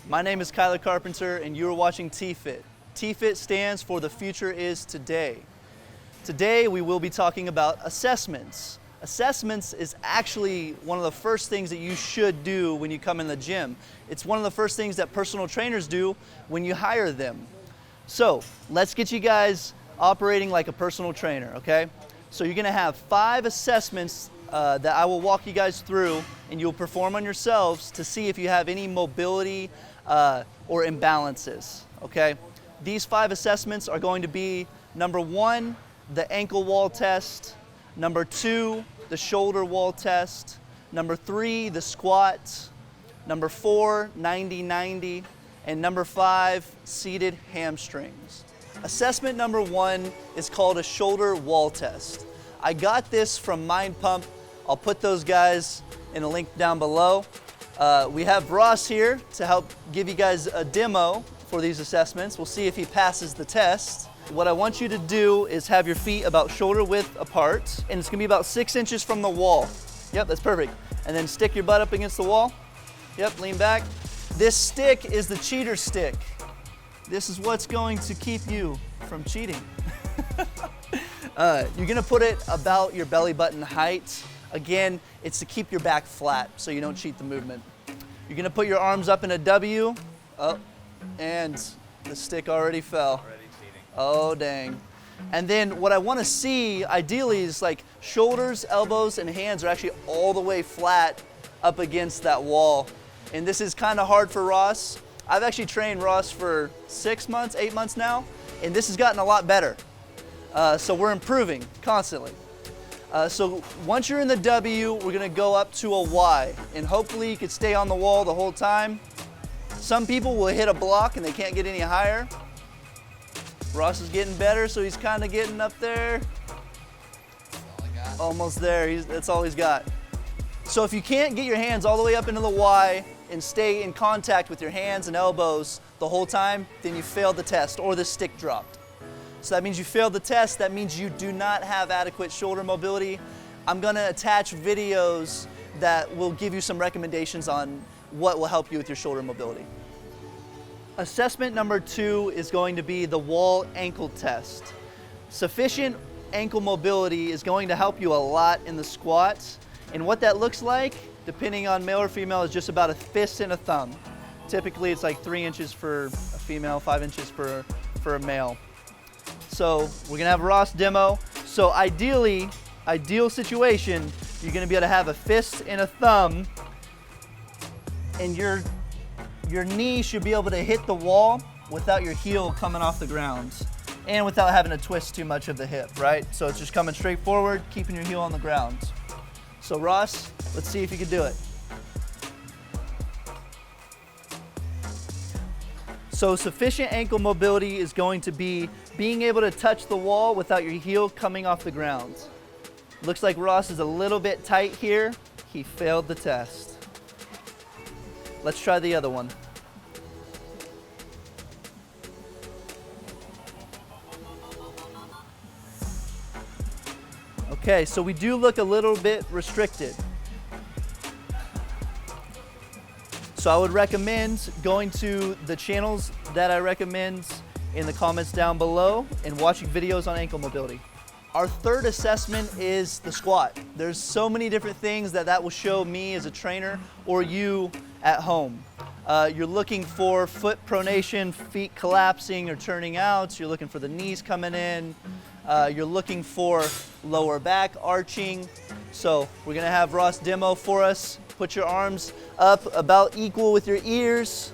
My name is Kyler Carpenter and you are watching T-Fit. T-Fit stands for The Future is Today. Today we will be talking about assessments. Assessments is actually one of the first things that you should do when you come in the gym. It's one of the first things that personal trainers do when you hire them. So let's get you guys operating like a personal trainer, okay? So you're gonna have 5 assessments that I will walk you guys through, and you'll perform on yourselves to see if you have any mobility or imbalances, okay? These 5 assessments are going to be number 1, the ankle wall test, number 2, the shoulder wall test, number 3, the squat, number 4, 90-90, and number 5, seated hamstrings. Assessment number 1 is called a shoulder wall test. I got this from Mind Pump. I'll put those guys in a link down below. We have Ross here to help give you guys a demo for these assessments. We'll see if he passes the test. What I want you to do is have your feet about shoulder width apart, and it's gonna be about 6 inches from the wall. Yep, that's perfect. And then stick your butt up against the wall. Yep, lean back. This stick is the cheater stick. This is what's going to keep you from cheating. You're gonna put it about your belly button height. Again, it's to keep your back flat so you don't cheat the movement. You're gonna put your arms up in a W. Oh, and the stick already fell. Already cheating. Oh, dang. And then what I wanna see, ideally, is like shoulders, elbows, and hands are actually all the way flat up against that wall. And this is kind of hard for Ross. I've actually trained Ross for 6 months, 8 months now, and this has gotten a lot better. So we're improving constantly. So once you're in the W, we're gonna go up to a Y, and hopefully you can stay on the wall the whole time. Some people will hit a block and they can't get any higher. Ross is getting better, so he's kind of getting up there. That's all I got. Almost there, that's all he's got. So if you can't get your hands all the way up into the Y and stay in contact with your hands and elbows the whole time, then you failed the test or the stick dropped. So that means you failed the test. That means you do not have adequate shoulder mobility. I'm gonna attach videos that will give you some recommendations on what will help you with your shoulder mobility. Assessment number 2 is going to be the wall ankle test. Sufficient ankle mobility is going to help you a lot in the squats. And what that looks like, depending on male or female, is just about a fist and a thumb. Typically it's like 3 inches for a female, 5 inches for a male. So we're gonna have Ross demo. So ideal situation, you're gonna be able to have a fist and a thumb, and your knee should be able to hit the wall without your heel coming off the ground and without having to twist too much of the hip, right? So it's just coming straight forward, keeping your heel on the ground. So Ross, let's see if you can do it. So sufficient ankle mobility is going to be being able to touch the wall without your heel coming off the ground. Looks like Ross is a little bit tight here. He failed the test. Let's try the other one. Okay, so we do look a little bit restricted. So I would recommend going to the channels that I recommend in the comments down below and watching videos on ankle mobility. Our third assessment is the squat. There's so many different things that will show me as a trainer or you at home. You're looking for foot pronation, feet collapsing or turning out. You're looking for the knees coming in. You're looking for lower back arching. So we're gonna have Ross demo for us. Put your arms up about equal with your ears.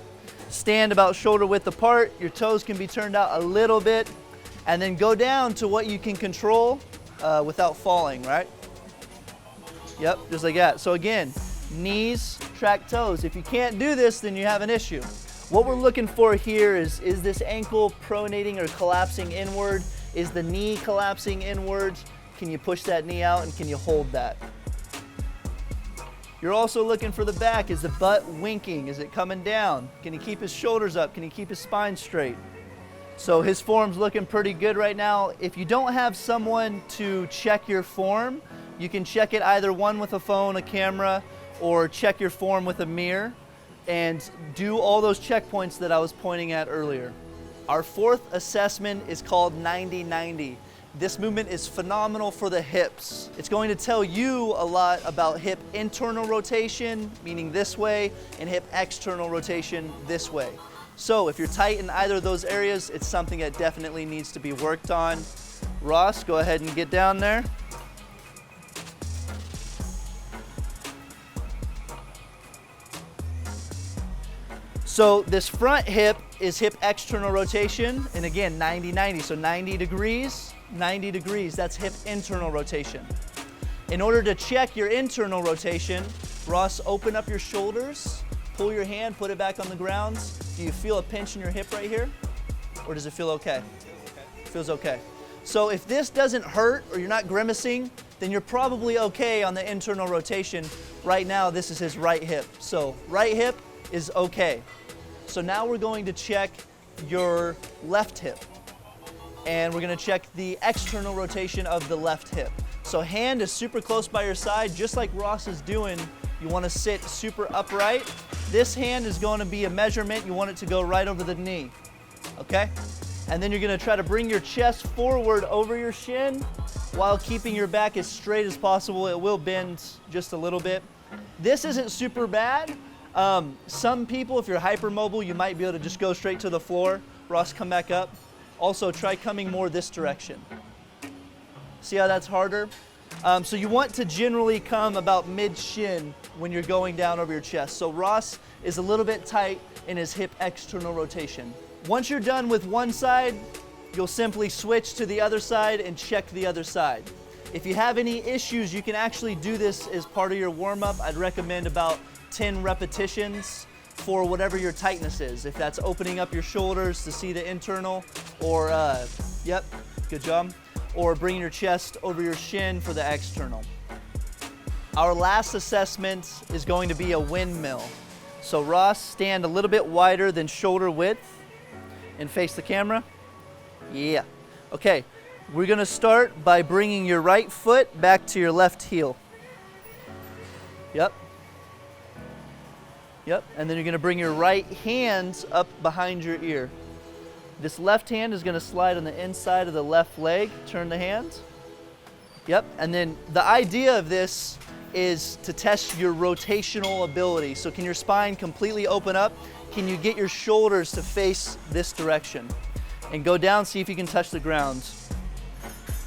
Stand about shoulder width apart. Your toes can be turned out a little bit. And then go down to what you can control without falling, right? Yep, just like that. So again, knees, track toes. If you can't do this, then you have an issue. What we're looking for here is this ankle pronating or collapsing inward? Is the knee collapsing inward? Can you push that knee out and can you hold that? You're also looking for the back. Is the butt winking? Is it coming down? Can he keep his shoulders up? Can he keep his spine straight? So his form's looking pretty good right now. If you don't have someone to check your form, you can check it either one with a phone, a camera, or check your form with a mirror. and do all those checkpoints that I was pointing at earlier. Our fourth assessment is called 90-90. This movement is phenomenal for the hips. It's going to tell you a lot about hip internal rotation, meaning this way, and hip external rotation this way. So if you're tight in either of those areas, it's something that definitely needs to be worked on. Ross, go ahead and get down there. So this front hip is hip external rotation, and again, 90-90, so 90 degrees, 90 degrees, that's hip internal rotation. In order to check your internal rotation, Ross, open up your shoulders, pull your hand, put it back on the ground. Do you feel a pinch in your hip right here? Or does it feel okay? It feels okay. So if this doesn't hurt or you're not grimacing, then you're probably okay on the internal rotation. Right now, this is his right hip. So right hip is okay. So now we're going to check your left hip. And we're going to check the external rotation of the left hip. So hand is super close by your side, just like Ross is doing. You want to sit super upright. This hand is going to be a measurement. You want it to go right over the knee, okay? And then you're going to try to bring your chest forward over your shin while keeping your back as straight as possible. It will bend just a little bit. This isn't super bad. Some people, if you're hypermobile, you might be able to just go straight to the floor. Ross, come back up. Also, try coming more this direction. See how that's harder? So you want to generally come about mid-shin when you're going down over your chest. So Ross is a little bit tight in his hip external rotation. Once you're done with one side, you'll simply switch to the other side and check the other side. If you have any issues, you can actually do this as part of your warm-up. I'd recommend about 10 repetitions for whatever your tightness is. If that's opening up your shoulders to see the internal, or, yep, good job, or bringing your chest over your shin for the external. Our last assessment is going to be a windmill. So Ross, stand a little bit wider than shoulder width and face the camera. Yeah. Okay, we're gonna start by bringing your right foot back to your left heel. Yep. Yep, and then you're gonna bring your right hand up behind your ear. This left hand is gonna slide on the inside of the left leg. Turn the hand. Yep, and then the idea of this is to test your rotational ability. So can your spine completely open up? Can you get your shoulders to face this direction? And go down, see if you can touch the ground.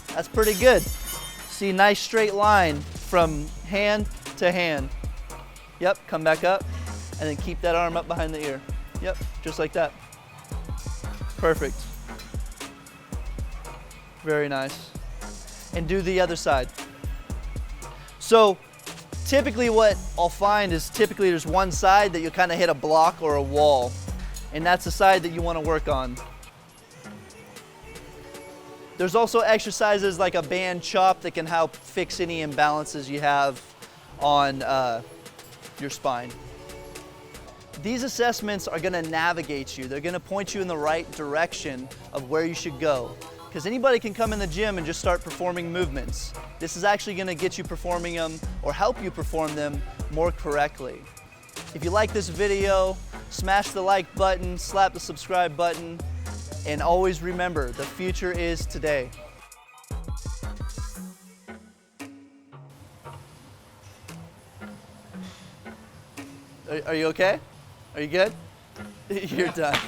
That's pretty good. See, nice straight line from hand to hand. Yep, come back up, and then keep that arm up behind the ear. Yep, just like that. Perfect. Very nice. And do the other side. So typically what I'll find is typically there's one side that you kind of hit a block or a wall, and that's the side that you want to work on. There's also exercises like a band chop that can help fix any imbalances you have on your spine. These assessments are going to navigate you. They're going to point you in the right direction of where you should go. Because anybody can come in the gym and just start performing movements. This is actually going to get you performing them or help you perform them more correctly. If you like this video, smash the like button, slap the subscribe button, and always remember, the future is today. Are you okay? Are you good? You're done.